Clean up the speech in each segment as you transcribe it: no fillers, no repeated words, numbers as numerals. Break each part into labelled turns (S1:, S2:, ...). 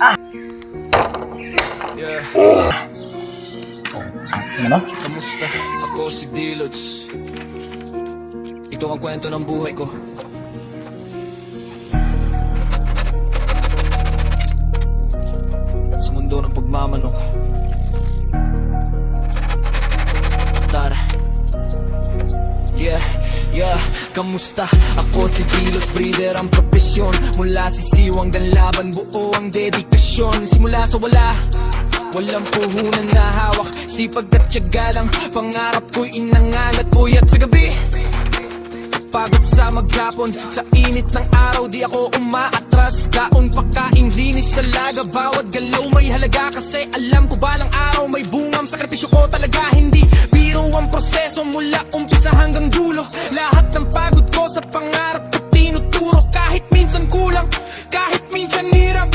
S1: Yeah.
S2: Ano?
S1: Kamusta? Ako si Dilots. Ito ang kwento ng buhay ko. Sa mundo ng pagmamanok. Tara. Yeah, kamusta? Ako si Dilots, breeder ang propesyon. Mula sisiwang laban, buo ang dedikasyon. Simula sa wala, walang puhunan na hawak. Sipag at tiyaga lang, pangarap ko'y inangalat. Puyat sa gabi, pagod sa maghapon. Sa init ng araw, di ako umaatras. Daon pagkain, linis sa laga. Bawat galaw may halaga. Kasi alam ko balang araw may bungam. Sakripisyo ko talaga, hindi biro ang proseso. Mula umpisa hanggang dulo, lahat ng pagod ko sa pangarap ko tinuturo. Kahit minsan kulang, kahit minsan hirap,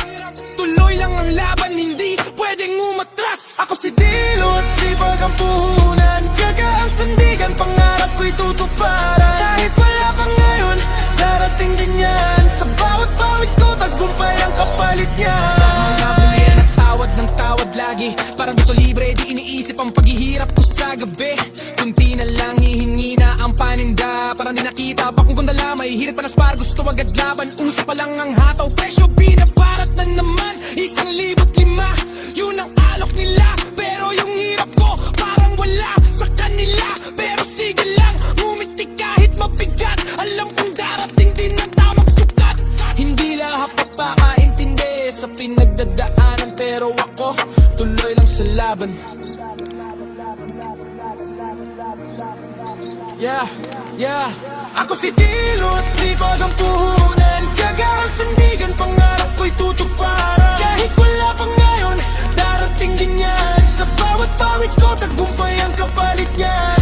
S1: tuloy lang ang laban, hindi pwedeng umatras. Ako si Dilots, sipag ang puhunan. Tiyaga ang sandigan, pangarap ko'y tutuparan. Kahit wala pa ngayon, darating din yan. Sa bawat pawis ko, tagumpay ang kapalit niya. Sa mga buyan at tawad ng tawad lagi. Parang gusto libre, di iniisip ang paghihirap ko sa gabi. Kunti na lang hihingi na ang paninda. Parang di nakita pa kung gundala. May hirit pa na spar, gusto agad laban. Uso pa lang ang hataw, presyo binabarat na naman. 1,500, yun ang alok nila. Pero yung hirap ko, parang wala sa kanila. Pero sige lang, ngumiti kahit mabigat. Alam kong darating din ang tamang sukat. Hindi lahat papakaintindi sa pinagdadaanan. Pero ako, tuloy lang sa laban. Yeah. Ako si Dilots, sipag ang puhunan. Tiyaga ang sandigan, pangarap ko'y tutuparan. Kahit wala pa ngayon, darating din yan. Sa bawat pawis ko, tagumpay ang kapalit niyan.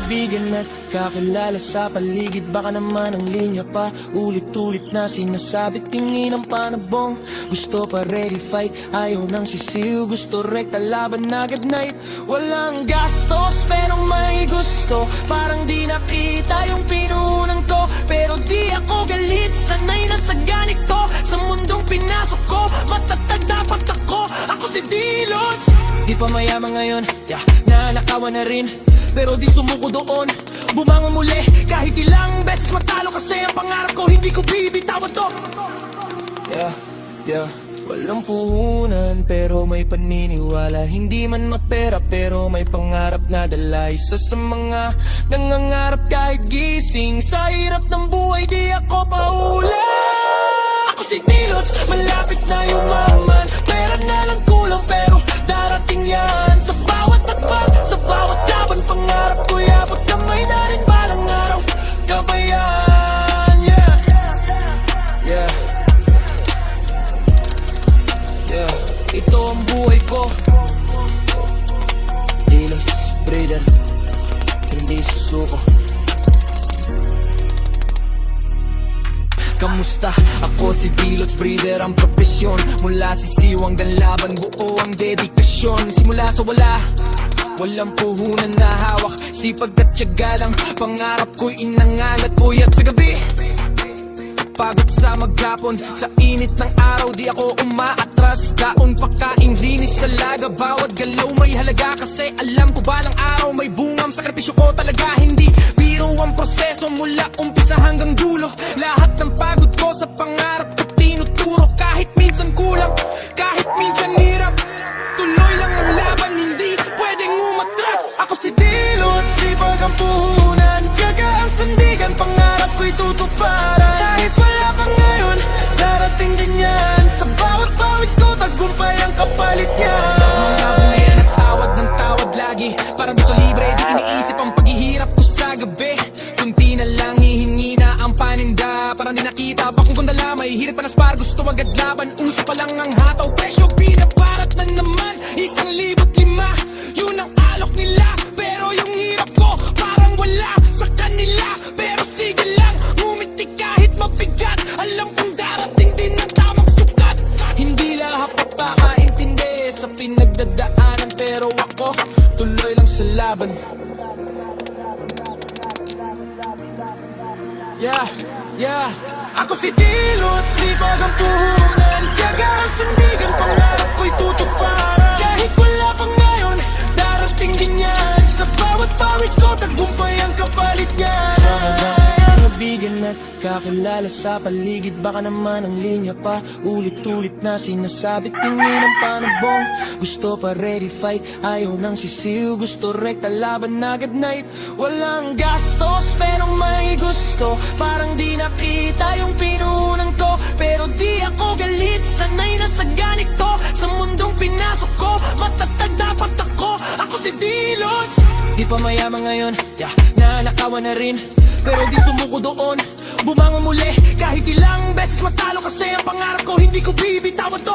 S1: Kaibigan at kakilala sa paligid. Baka naman ang linya pa ulit-ulit na sinasabi. Tingin ang panabong, gusto pa ready fight. Ayaw ng sisiw, gusto rekta laban agad night. Walang gastos pero may gusto. Parang di nakita yung pinunan ko. Pero di ako galit, sanay na sa ganito. Sa mundong pinasok ko, matatag dapat ako. Ako si Dilots. Di pa mayaman ngayon, nanakawan na rin. Pero di sumuko doon, bumangon muli. Kahit ilang beses matalo, kasi ang pangarap ko hindi ko bibitawan to. Yeah. Walang puhunan pero may paniniwala. Hindi man mapera pero may pangarap na dala. Isa sa mga nangangarap kahit gising. Sa hirap ng buhay di ako paula. Ako si Dilots, malapit na yumaman. Pera na lang kulang pero darating yan. Sa bawat takbat, sa bawat laban, pangarap ko yapot kamay na rin balang araw. Kabayan, yeah. Ito ang buhay ko. Dilots, breeder, hindi susuko. Kamusta? Ako si Dilots, breeder ang propesyon. Mula sisiwang laban, buo ang dedikasyon. Simula sa wala, walang puhunan na hawak. Sipag at tiyaga lang, pangarap ko'y inangalat. Puyat sa gabi, pagod sa maghapon. Sa init ng araw, di ako umaatras. Daon pagkain, linis sa laga. Bawat galaw may halaga. Kasi alam ko balang araw may bungam. Sakripisyo ko talaga, hindi biro ang proseso. Mula umpisa hanggang dulo, lahat ng pagod ko sa pangarap ko tinuturo. Kahit minsan kulang, kahit minsan hirap, tuloy lang ang laban, hindi pwedeng umatras. Ako si Dilots, sipag ang puhunan. Tiyaga ang sandigan, pangarap ko'y tutuparan. Kahit wala pa ngayon, darating din yan. Sa bawat pawis ko, tagumpay ang kapalit niya. Sa mga buyan at tawad ng tawad lagi. Parang gusto libre, di iniisip ang paghihirap ko sa gabi. Kunti na lang hihingi na ang paninda. Parang di nakita pa kung gundala. May hirit pa na spar, gusto agad laban. Uso pa lang ang hataw, presyo binabarat na naman. 1,500, yun ang alok nila. Pero yung hirap ko, parang wala sa kanila. Pero sige lang, ngumiti kahit mabigat. Alam kong darating din ang tamang sukat. Hindi lahat papakaintindi sa pinagdadaanan. Pero ako, tuloy lang sa laban. Yeah. Ako si Dilots, sipag ang puhunan. Tiyaga ang nakakilala sa paligid, baka naman ang linya pa. Ulit-ulit na sinasabi, tingin ang panabong. Gusto pa ready fight, ayaw nang sisiw. Gusto rekta laban agad night. Walang gastos pero may gusto, parang di nakita yung pinuhunan ko. Pero di ako galit, sanay na sa ganito. Sa mundong pinasok ko, matatag dapat ako. Ako si D-Lods. Di pa mayaman ngayon, yeah, nanakawan na rin, pero di sumuko doon. Bumangon muli, kahit ilang beses matalo, kasi ang pangarap ko hindi ko bibitawan to.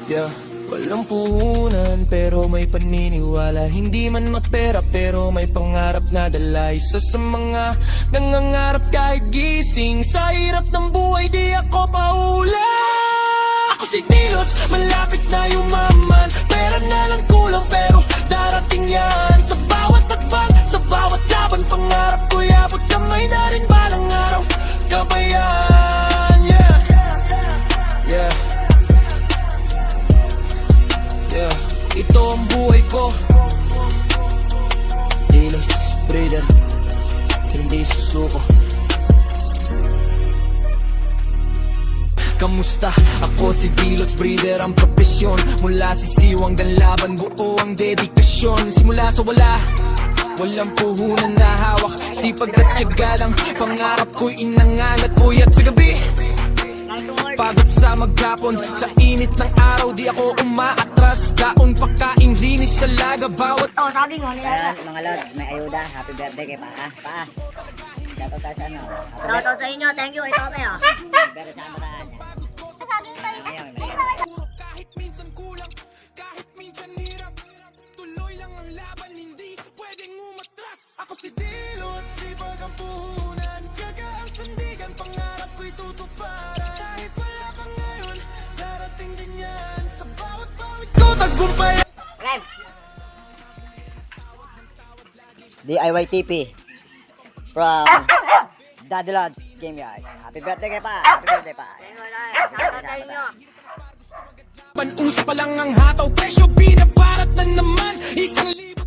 S1: Yeah, walang puhunan pero may paniniwala. Hindi man mapera pero may pangarap na dala. Isa sa mga nangangarap kahit gising. Sa hirap ng buhay di ako paula. Ako si D-Lods, malapit na yumaman. Pera na lang kulang pero darating yan. Sa bawat takbang, sa bawat laban, pangarap ko abot kamay na rin balang araw. Kabayan, yeah. Ito ang buhay ko. D-Lods, breeder, hindi susuko. Kamusta? Ako si D-Lods, breeder ang propesyon. Mula sisiwang dan laban, buo ang dedikasyon. Simula sa wala, walang puhunan na hawak. Sipag at tiyaga lang, pangarap ko'y inangan at puyat sa gabi. Pagod sa maghapon, sa init ng araw, di ako umaatras. Daon pagkain, linis sa laga, bawat...
S2: Ayan, mga lods, may ayuda. Happy birthday kay Paa. Paa. Shoutout tayo sa ano.
S3: Shoutout sa inyo, thank you, ito kami ah.
S2: Happy birthday sa kabataan. Ngayon, may
S1: Kahit minsan kulang, kahit minsan hirap, tuloy lang ang laban, hindi pwedeng umatras. Ako si D-Lods, sipag ang puhunan, tiyaga ang sandigan, pangarap ko'y tutuparan. Kahit wala ka ngayon, darating din yan. Sa bawat pawis ko, tagumpay.
S2: Live! DIY TP from Daddy Lods Game Yard. Happy birthday kay Pa! Happy birthday Pa!
S3: Shoutout sa inyo.
S1: Panusa pa lang ang hataw, presyo binabarat na naman. 1,000